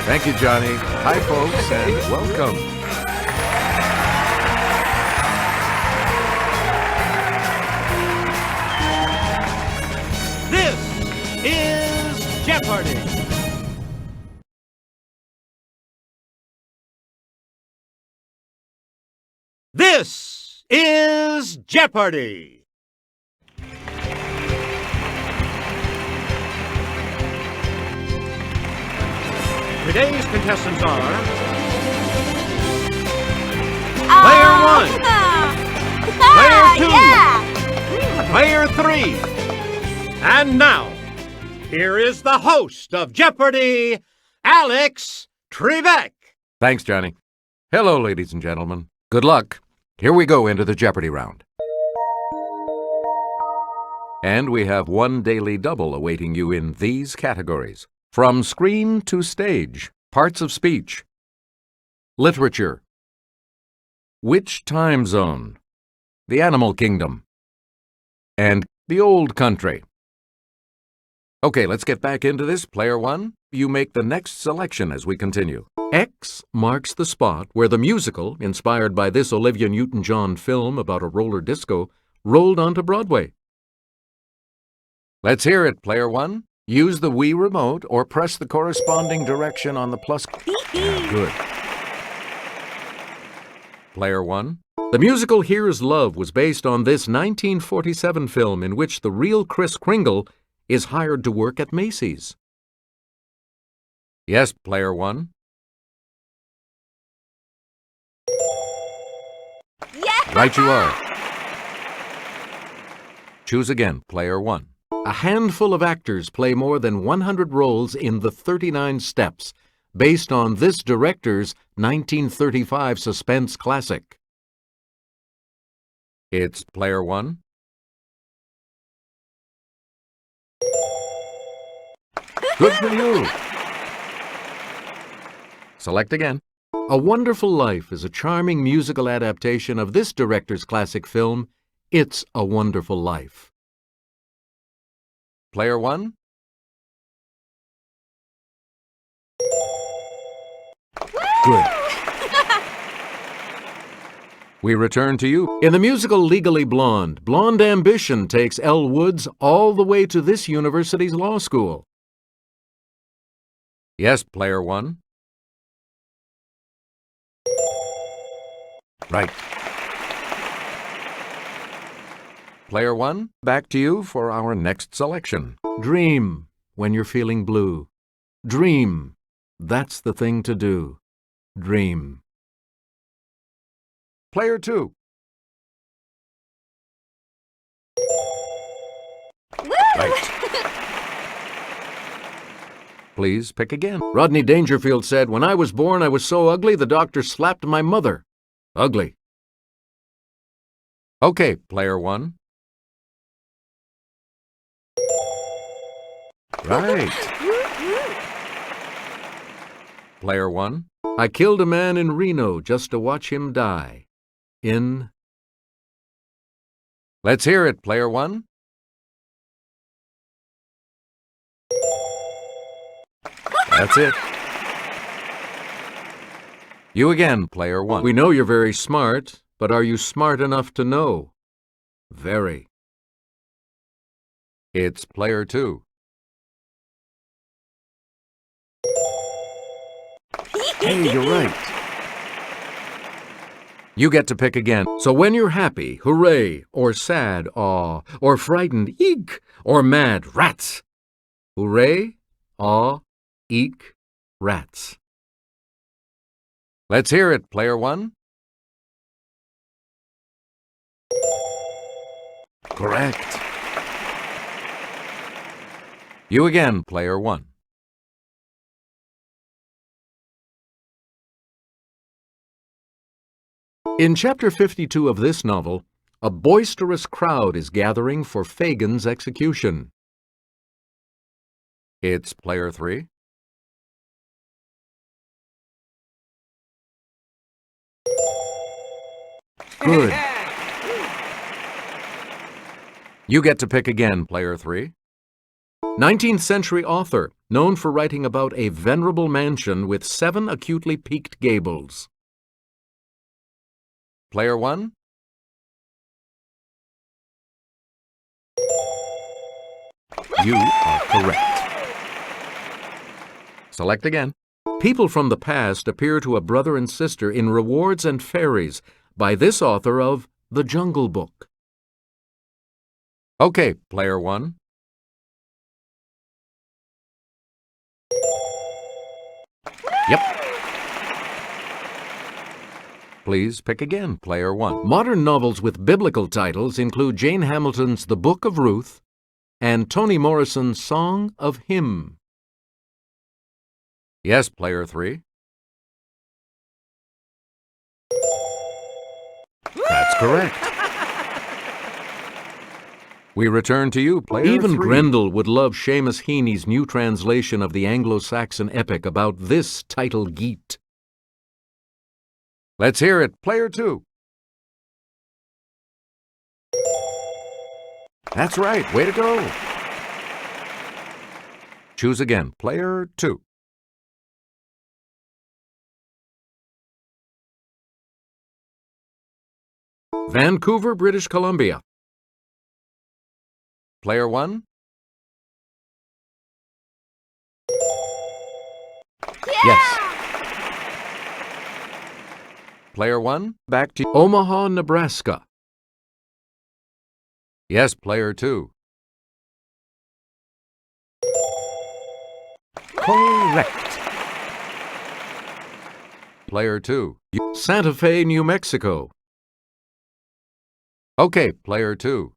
Thank you, Johnny. Hi, folks, and welcome. This is Jeopardy! This is Jeopardy! Today's contestants are... Player 1, Player 2, Player 3, and now, here is the host of Jeopardy, Alex Trebek. Thanks, Johnny. Hello, ladies and gentlemen. Good luck. Here we go into the Jeopardy round. And we have one daily double awaiting you in these categories. From screen to stage, parts of speech, literature, which time zone, the animal kingdom, and the old country. Okay, let's get back into this. Player 1, you make the next selection as we continue. X marks the spot where the musical, inspired by this Olivia Newton-John film about a roller disco, rolled onto Broadway. Let's hear it, Player 1. Use the Wii remote or press the corresponding direction on the plus. Good. Player 1. The musical Here's Love was based on this 1947 film in which the real Kris Kringle is hired to work at Macy's. Yes, Player 1. Yeah! Right you are. Choose again, Player 1. A handful of actors play more than 100 roles in The 39 Steps, based on this director's 1935 suspense classic. It's Player 1. Good for you. Select again. A Wonderful Life is a charming musical adaptation of this director's classic film, It's a Wonderful Life. Player 1. Good. We return to you. In the musical Legally Blonde, blonde ambition takes Elle Woods all the way to this university's law school. Yes, Player 1. Right. Player 1, back to you for our next selection. Dream when you're feeling blue. Dream. That's the thing to do. Dream. Player 2. Right. Please pick again. Rodney Dangerfield said, "When I was born, I was so ugly, the doctor slapped my mother." Ugly. Okay, Player 1. Right. Player 1. I killed a man in Reno just to watch him die. In. Let's hear it, Player 1. That's it. You again, Player 1. We know you're very smart, but are you smart enough to know? Very. It's Player 2. Hey, you're right. You get to pick again. So when you're happy, hooray, or sad, aw, or frightened, eek, or mad, rats. Hooray, aw, eek, rats. Let's hear it, Player 1. Correct. You again, Player 1. In Chapter 52 of this novel, a boisterous crowd is gathering for Fagin's execution. It's Player 3. Good. You get to pick again, Player 3. 19th century author, known for writing about a venerable mansion with 7 acutely peaked gables. Player 1? You are correct. Select again. People from the past appear to a brother and sister in Rewards and Fairies by this author of The Jungle Book. Okay, Player 1. Yep. Please pick again, Player 1. Modern novels with biblical titles include Jane Hamilton's The Book of Ruth and Toni Morrison's Song of Him. Yes, Player 3. That's correct. We return to you, Player 3. Even Grendel would love Seamus Heaney's new translation of the Anglo-Saxon epic about this title geet. Let's hear it, Player 2. That's right, way to go. Choose again, Player 2. Vancouver, British Columbia. Player 1? Yeah! Yes. Player 1, back to Omaha, Nebraska. Yes, Player 2. Correct. Player 2, Santa Fe, New Mexico. Okay, Player 2.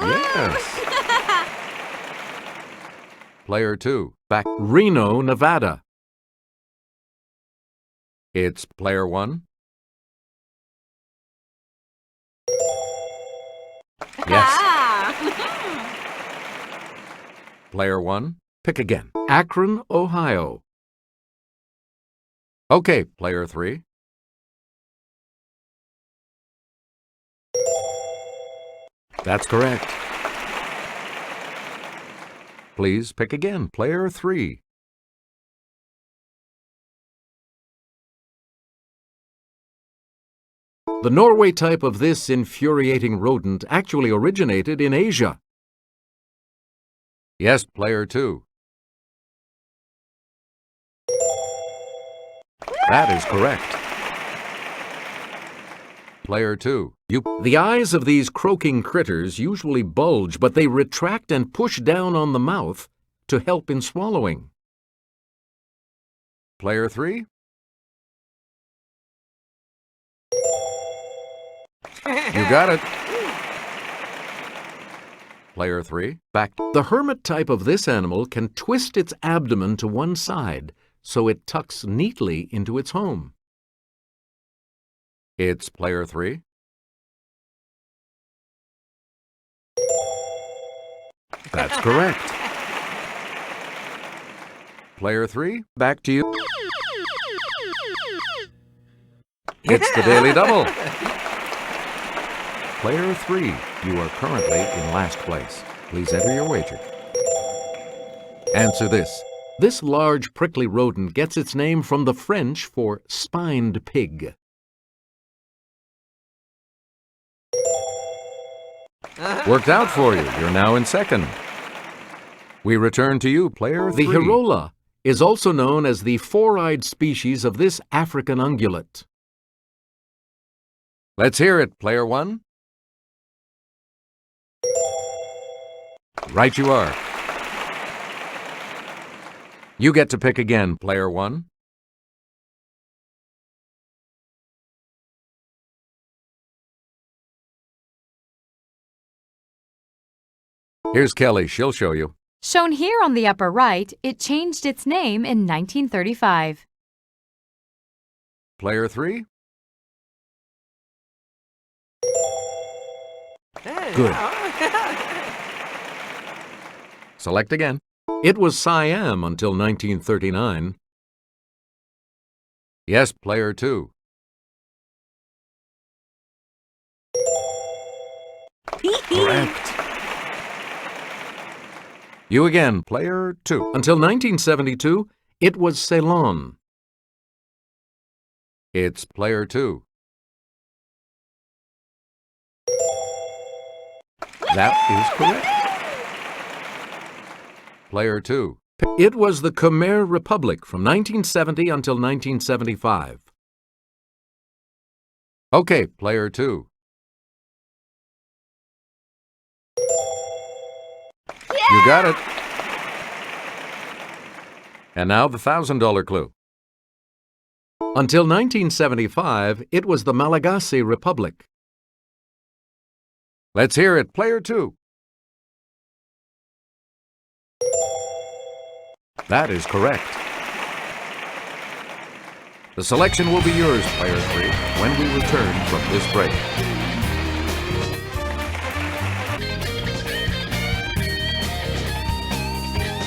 Yes. Player 2, back Reno, Nevada. It's Player 1. Yes. Player 1, pick again. Akron, Ohio. Okay, Player 3. That's correct. Please pick again, Player 3. The Norway type of this infuriating rodent actually originated in Asia. Yes, Player 2. That is correct. Player 2. The eyes of these croaking critters usually bulge, but they retract and push down on the mouth to help in swallowing. Player 3. You got it. Player 3. Back. The hermit type of this animal can twist its abdomen to one side so it tucks neatly into its home. It's Player 3. That's correct. Player 3, back to you. It's the Daily Double. Player 3, you are currently in last place. Please enter your wager. Answer this. This large prickly rodent gets its name from the French for spined pig. Worked out for you. You're now in second. We return to you, Player 3. The Hirola is also known as the four-eyed species of this African ungulate. Let's hear it, Player 1. Right you are. You get to pick again, Player 1. Here's Kelly. She'll show you. Shown here on the upper right, it changed its name in 1935. Player 3. Good. Select again. It was Siam until 1939. Yes, Player 2. Correct. You again, player 2. Until 1972, it was Ceylon. It's player 2. That is correct. Player 2. It was the Khmer Republic from 1970 until 1975. Okay, player 2. You got it. And now the $1,000 clue. Until 1975, it was the Malagasy Republic. Let's hear it, player 2. That is correct. The selection will be yours, player 3, when we return from this break.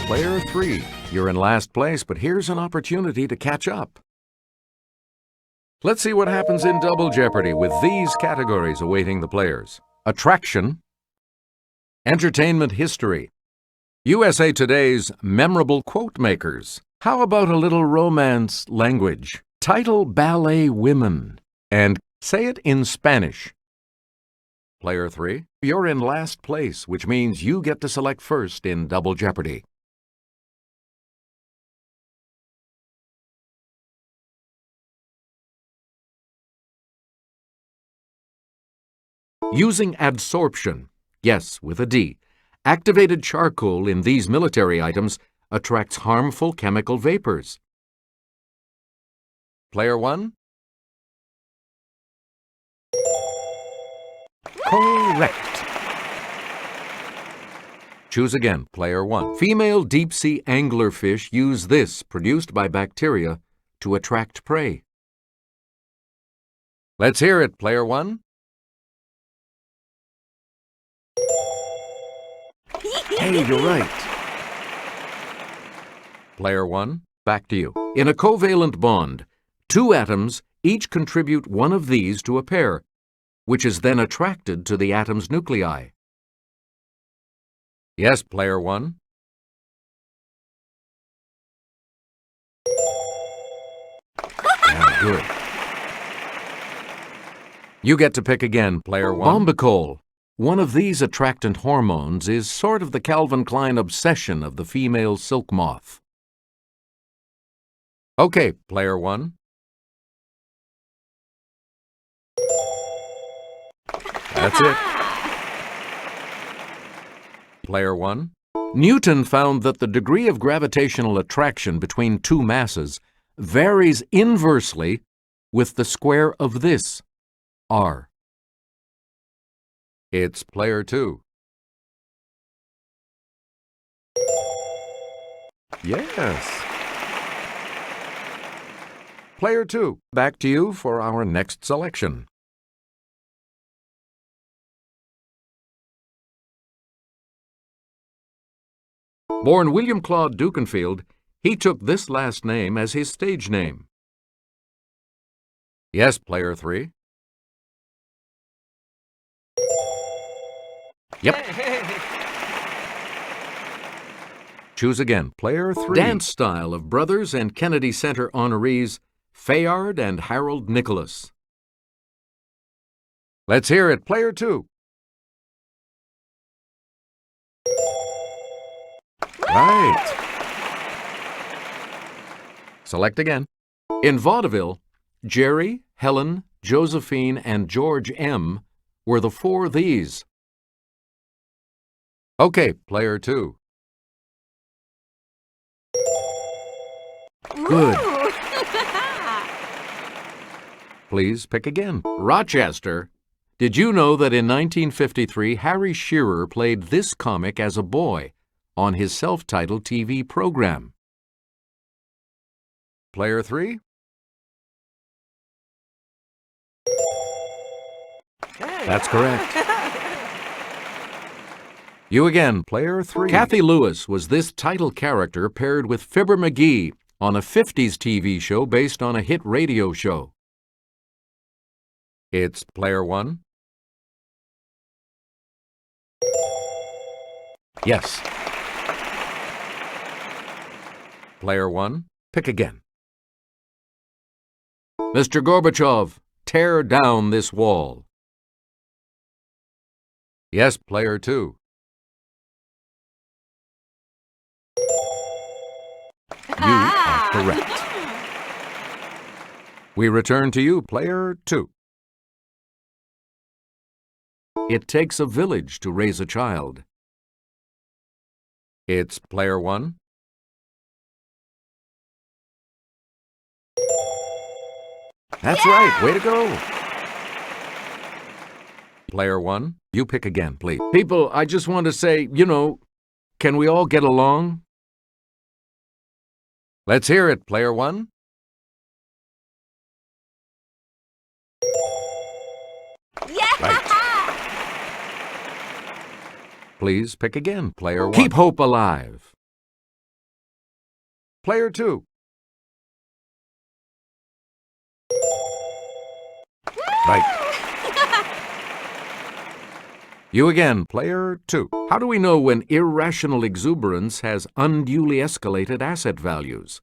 Player 3, you're in last place, but here's an opportunity to catch up. Let's see what happens in Double Jeopardy with these categories awaiting the players. Attraction, entertainment history, USA Today's memorable quote makers. How about a little romance language? Title ballet women, and say it in Spanish. Player 3, you're in last place, which means you get to select first in Double Jeopardy. Using adsorption, yes, with a D, activated charcoal in these military items attracts harmful chemical vapors. Player 1? Correct. Choose again, player 1. Female deep-sea anglerfish use this, produced by bacteria, to attract prey. Let's hear it, player 1. Hey, you're right. Player 1, back to you. In a covalent bond, two atoms each contribute one of these to a pair, which is then attracted to the atom's nuclei. Yes, player 1. Yeah, good. You get to pick again, player 1. Bombicol. One of these attractant hormones is sort of the Calvin Klein obsession of the female silk moth. Okay, player 1. That's it. Player 1. Newton found that the degree of gravitational attraction between two masses varies inversely with the square of this, r. It's player 2. Yes. Player 2, back to you for our next selection. Born William Claude Dukenfield, he took this last name as his stage name. Yes, player 3. Yep. Choose again, player 3. Dance style of Brothers and Kennedy Center honorees Fayard and Harold Nicholas. Let's hear it, player 2. Right. Select again. In vaudeville, Jerry, Helen, Josephine, and George M. were the four these. Okay, player 2. Good. Please pick again. Rochester. Did you know that in 1953, Harry Shearer played this comic as a boy on his self-titled TV program? Player 3. That's correct. You again, player 3. Kathy Lewis was this title character paired with Fibber McGee on a 50s TV show based on a hit radio show. It's player 1. Yes. Player 1, pick again. Mr. Gorbachev, tear down this wall. Yes, Player 2. You are correct. We return to you, Player 2. It takes a village to raise a child. It's Player 1. That's right. Way to go. Player 1, you pick again, please. People, I just want to say, can we all get along? Let's hear it, Player 1. Yeah! Right. Please pick again, Player 1. Keep hope alive. Player 2. Right. You again, Player 2. How do we know when irrational exuberance has unduly escalated asset values?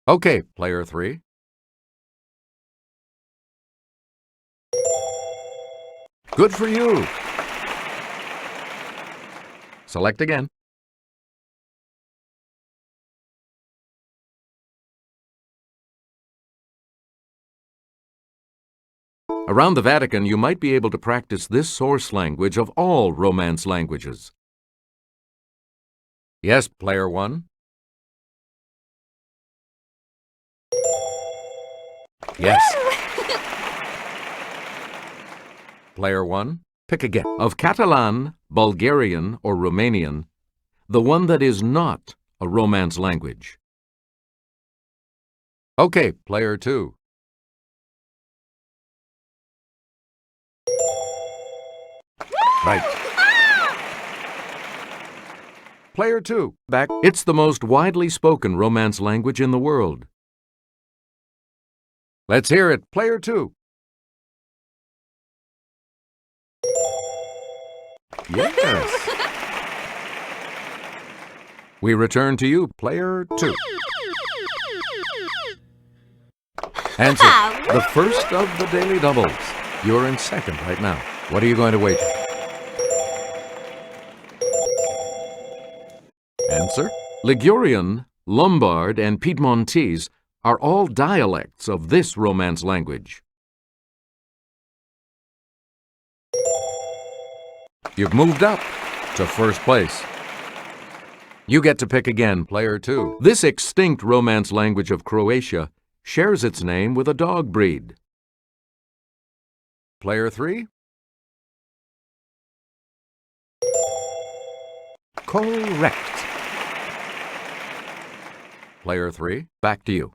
Okay, Player 3. Good for you. Select again. Around the Vatican, you might be able to practice this source language of all Romance languages. Yes, Player 1. Yes. Player 1, pick again. Of Catalan, Bulgarian, or Romanian, the one that is not a Romance language. Okay, Player 2. Right. Player 2, back. It's the most widely spoken Romance language in the world. Let's hear it, Player 2. Yes. We return to you, Player 2. Answer. The first of the daily doubles. You're in second right now. What are you going to wager? Answer. Ligurian, Lombard, and Piedmontese are all dialects of this Romance language. You've moved up to first place. You get to pick again, Player 2. This extinct Romance language of Croatia shares its name with a dog breed. Player 3. Correct. Player 3, back to you.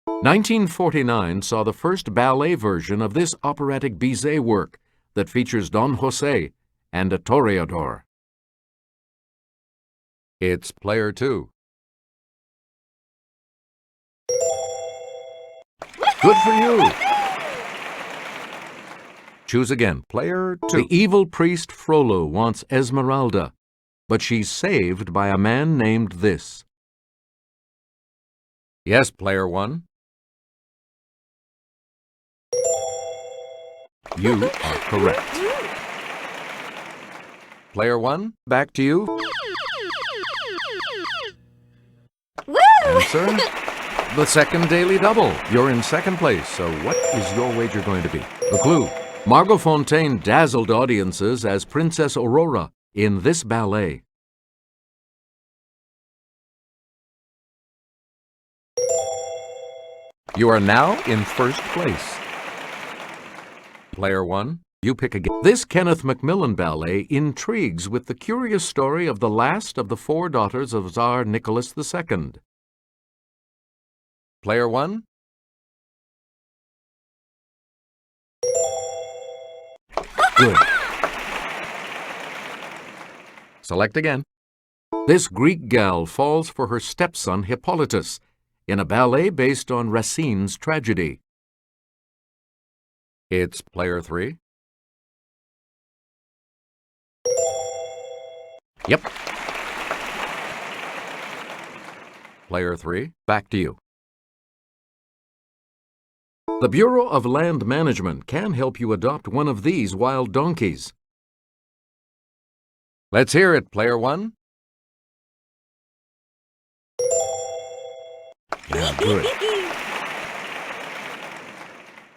"1949 saw the first ballet version of this operatic Bizet work that features Don José and a toreador. It's Player 2. Good for you. Choose again, Player 2. The evil priest Frollo wants Esmeralda, but she's saved by a man named this. Yes, Player 1. You are correct. Player 1, back to you. Woo! Answer. The second daily double. You're in second place, so what is your wager going to be? The clue. Margot Fontaine dazzled audiences as Princess Aurora in this ballet. You are now in first place. Player 1, you pick again. This Kenneth Macmillan ballet intrigues with the curious story of the last of the 4 daughters of Tsar Nicholas II. Player 1. Good. Select again. This Greek gal falls for her stepson Hippolytus in a ballet based on Racine's tragedy. It's Player 3. Yep. Player 3, back to you. The Bureau of Land Management can help you adopt one of these wild donkeys. Let's hear it, Player 1. Yeah, good.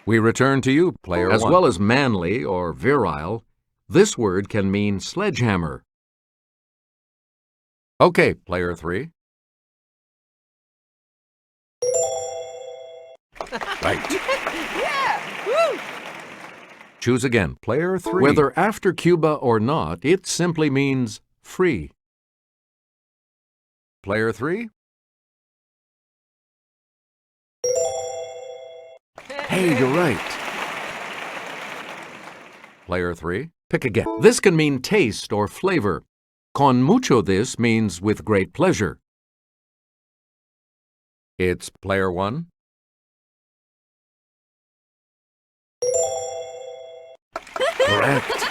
We return to you, Player 1. As well as manly or virile, this word can mean sledgehammer. Okay, Player 3. Right. Yeah! Woo! Choose again, Player 3. Whether after Cuba or not, it simply means free. Player 3. Hey, you're right. Player 3, pick again. This can mean taste or flavor. Con mucho this means with great pleasure. It's Player 1. Correct.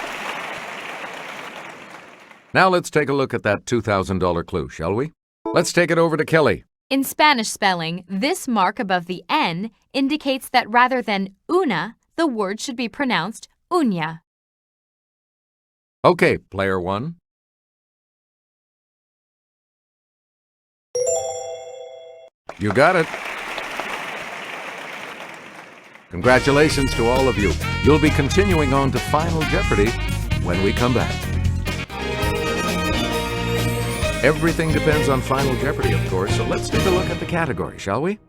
Now let's take a look at that $2,000 clue, shall we? Let's take it over to Kelly. In Spanish spelling, this mark above the N indicates that rather than una, the word should be pronounced uña. Okay, Player 1. You got it. Congratulations to all of you. You'll be continuing on to Final Jeopardy when we come back. Everything depends on Final Jeopardy, of course, so let's take a look at the category, shall we?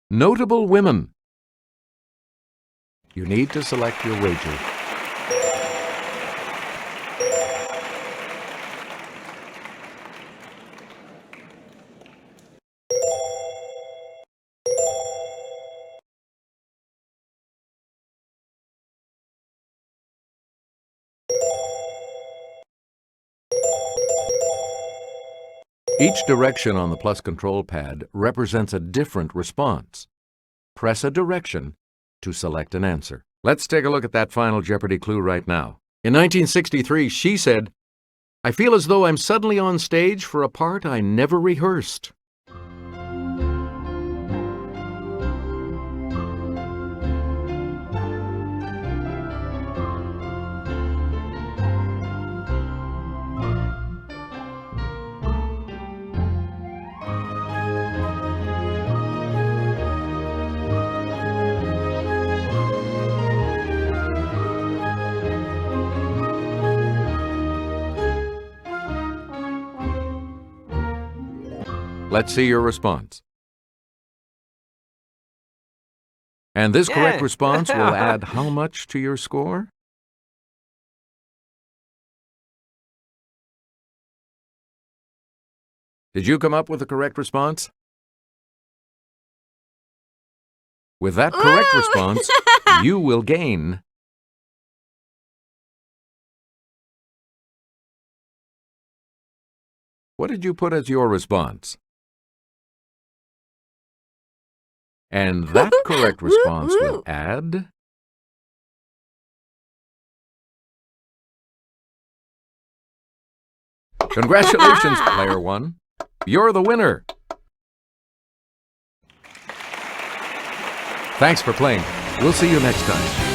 Notable women. You need to select your wager. Each direction on the plus control pad represents a different response. Press a direction to select an answer. Let's take a look at that Final Jeopardy clue right now. In 1963, she said, "I feel as though I'm suddenly on stage for a part I never rehearsed." Let's see your response. And this correct response will add how much to your score? Did you come up with the correct response? With that correct response, you will gain What did you put as your response? And that correct response will add Congratulations, Player 1. You're the winner. Thanks for playing. We'll see you next time.